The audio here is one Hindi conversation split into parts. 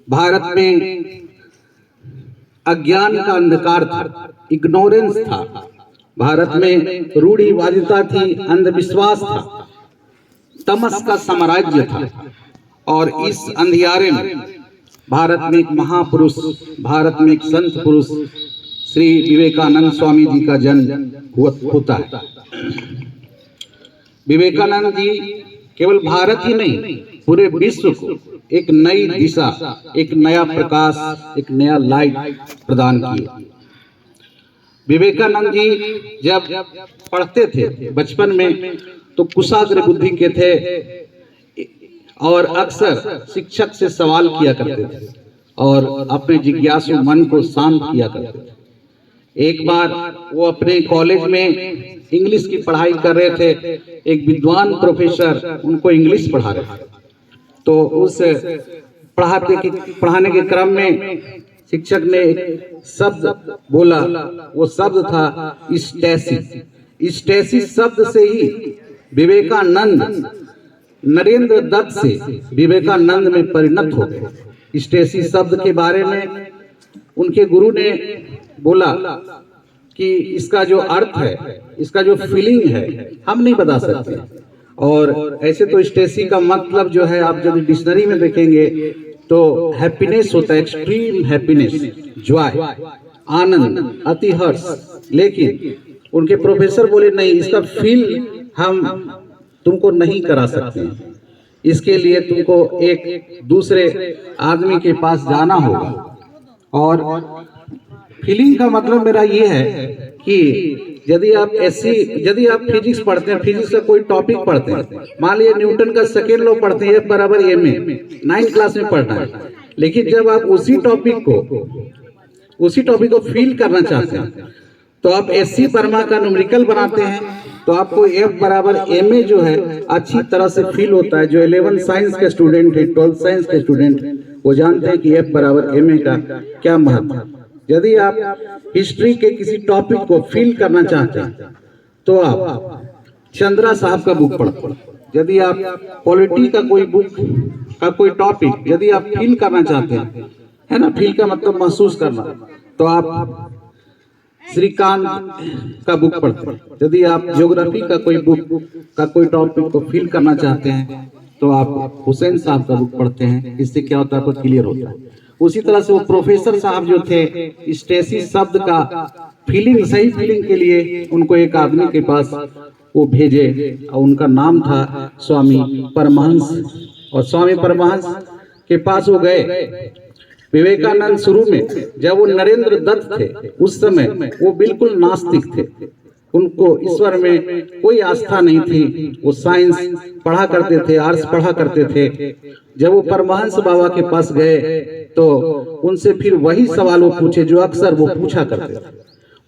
भारत में अज्ञान का अंधकार था, इग्नोरेंस था। भारत में रूढ़िवादिता थी, अंधविश्वास था, तमस का साम्राज्य था। और इस अंधियारे में भारत में एक महापुरुष, भारत में एक संत पुरुष श्री विवेकानंद स्वामी जी का जन्म होता है। विवेकानंद जी केवल भारत ही नहीं, पूरे विश्व को एक नई दिशा, एक नया प्रकाश, एक नया लाइट प्रदान किए। विवेकानंद जी जब पढ़ते थे बचपन में तो कुशाग्र बुद्धि के थे और अक्सर शिक्षक से सवाल किया करते थे और अपने जिज्ञासु मन को शांत किया करते थे। एक बार वो अपने कॉलेज में इंग्लिश की पढ़ाई कर रहे थे, एक विद्वान प्रोफेसर उनको इंग्लिश पढ़ा रहे थे। तो उस पढ़ाने के क्रम में शिक्षक ने एक शब्द बोला, वो शब्द था स्टेसी। स्टेसी शब्द से ही विवेकानंद नरेंद्र दत्त से विवेकानंद में परिणत हो गए। स्टेसी शब्द के बारे में उनके गुरु ने बोला कि इसका जो अर्थ है, इसका जो फीलिंग है, हम नहीं बता सकते। और ऐसे तो स्टेसी का मतलब जो है, आप जब डिक्शनरी में देखेंगे तो हैप्पीनेस होता है, एक्सट्रीम हैप्पीनेस, जॉय, आनंद, अतिहर्ष। लेकिन उनके प्रोफेसर बोले नहीं, इसका फील हम तुमको नहीं करा सकते, इसके लिए तुमको एक दूसरे आदमी के पास जाना होगा। और फीलिंग का मतलब मेरा ये है कि यदि आप फिजिक्स पढ़ते हैं, फिजिक्स का कोई टॉपिक पढ़ते हैं, मान लीजिए न्यूटन का सेकेंड लॉ पढ़ते हैं, F बराबर ma, 9th क्लास में पढ़ना है। लेकिन जब आप उसी टॉपिक को फील करना चाहते हैं तो आप SC वर्मा का न्यूमेरिकल बनाते हैं, तो आपको F बराबर ma जो है अच्छी तरह से फील होता है। जो 11th साइंस के स्टूडेंट है, 12th साइंस के स्टूडेंट है, वो जानते हैं कि F बराबर ma का क्या महत्व है। यदि आप हिस्ट्री के किसी टॉपिक को फील करना चाहते हैं तो आप चंद्रा साहब का बुक पढ़ो। यदि आप पॉलिटी का कोई बुक का कोई टॉपिक यदि आप फील करना चाहते हैं, है ना, फील का मतलब महसूस करना, तो आप श्रीकांत का बुक पढ़ते हैं। यदि आप ज्योग्राफी का कोई बुक का कोई टॉपिक को फील करना चाहते हैं तो आप हुसैन साहब का बुक पढ़ते हैं। इससे क्या होता है, आपको क्लियर होता है। उसी तरह से वो प्रोफेसर साहब जो थे, स्टेसी शब्द का फीलिंग, सही फीलिंग के लिए उनको एक आदमी के पास वो भेजे और उनका नाम था स्वामी परमहंस। और स्वामी परमहंस के पास वो गए। विवेकानंद शुरू में जब वो नरेंद्र दत्त थे उस समय वो बिल्कुल नास्तिक थे, उनको ईश्वर में कोई आस्था नहीं थी। वो साइंस पढ़ा करते थे, आर्ट्स पढ़ा करते थे। जब वो परमहंस बाबा के पास गए तो उनसे फिर वही सवाल वो पूछे जो अक्सर वो पूछा करते थे।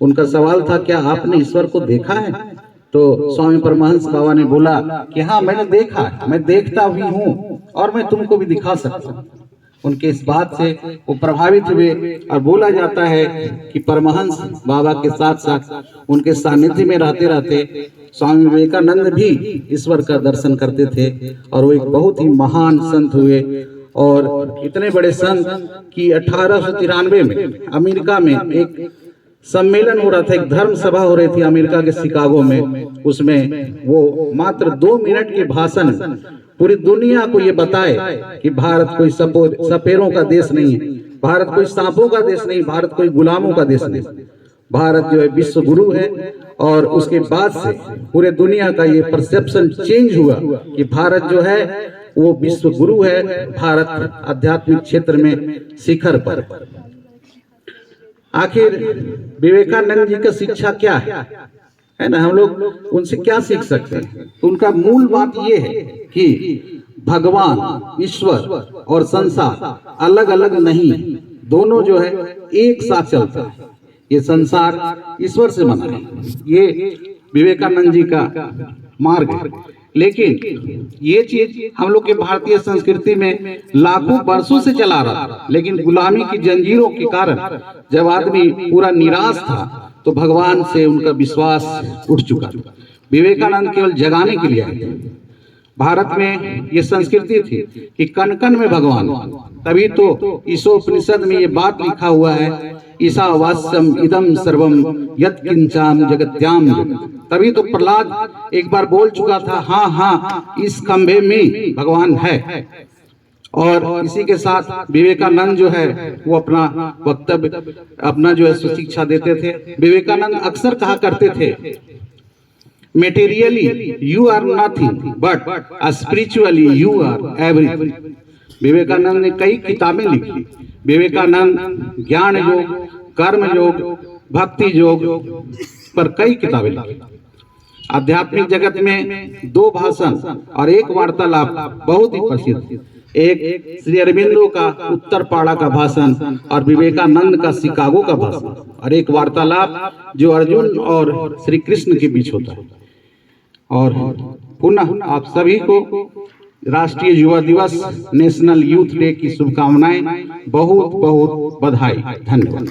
उनका सवाल था, क्या आपने ईश्वर को देखा है? तो स्वामी परमहंस बाबा ने बोला कि हाँ, मैंने देखा है, मैं देखता भी हूँ और मैं तुमको भी दिखा सकता हूँ। उनके इस बात से वो प्रभावित हुए और बोला जाता है कि परमहंस बाबा के साथ साथ उनके सानिध्य में रहते रहते स्वामी विवेकानंद भी ईश्वर का दर्शन करते थे और वो एक बहुत ही महान संत हुए। और इतने बड़े संत कि 1893 में अमेरिका में एक सम्मेलन हो रहा था, एक धर्म सभा हो रही थी अमेरिका के शिकागो में। उसमें वो मात्र 2 मिनट के भाषण पूरी दुनिया को ये बताए कि भारत कोई सपेरों का देश नहीं है, भारत कोई सांपों का देश नहीं, भारत कोई गुलामों का देश नहीं, भारत जो है विश्व गुरु है। और उसके बाद से पूरे दुनिया का ये परसेप्शन चेंज हुआ कि भारत जो है वो विश्व गुरु है, भारत आध्यात्मिक क्षेत्र में शिखर पर। आखिर विवेकानंद जी का शिक्षा क्या है ना, हम लोग उनसे क्या सीख सकते हैं? तो उनका मूल बात ये है कि भगवान, ईश्वर और संसार अलग अलग नहीं, दोनों जो है एक साथ चलता है। ये संसार ईश्वर से बना है, ये विवेकानंद जी का मार्ग है। लेकिन ये चीज हम लोग के भारतीय संस्कृति में लाखों वर्षों से चला रहा था, लेकिन गुलामी की जंजीरों के कारण जब आदमी पूरा निराश था तो भगवान से उनका विश्वास उठ चुका था। विवेकानंद केवल जगाने के लिए आए थे। भारत में ये संस्कृति थी कि कण कण में भगवान, तभी तो ईशोपनिषद में ये बात लिखा हुआ है, ईशावास्यम इदम सर्वम यत् किंचाम जगत्याम जगत्। तभी तो प्रहलाद एक बार बोल चुका था, हाँ हाँ इस खंभे में भगवान है। और इसी के साथ विवेकानंद जो है वो अपना वक्तव्य, अपना जो है सुशिक्षा देते थे। विवेकानंद अक्सर कहा करते थे, materially you are nothing but spiritually you are everything. Vivekananda ने कई किताबें लिखी। विवेकानंद ज्ञान योग, कर्म योग, भक्ति योग पर कई किताबें लिखी। आध्यात्मिक जगत में 2 भाषण और 1 वार्तालाप बहुत ही प्रसिद्ध, एक श्री अरविंदो का उत्तर पाड़ा का भाषण और विवेकानंद का शिकागो का भाषण, और 1 वार्तालाप जो अर्जुन और श्री कृष्ण के बीच होता है। और पुनः आप सभी को राष्ट्रीय युवा दिवस, नेशनल यूथ डे की शुभकामनाएं, बहुत बहुत बधाई। धन्यवाद।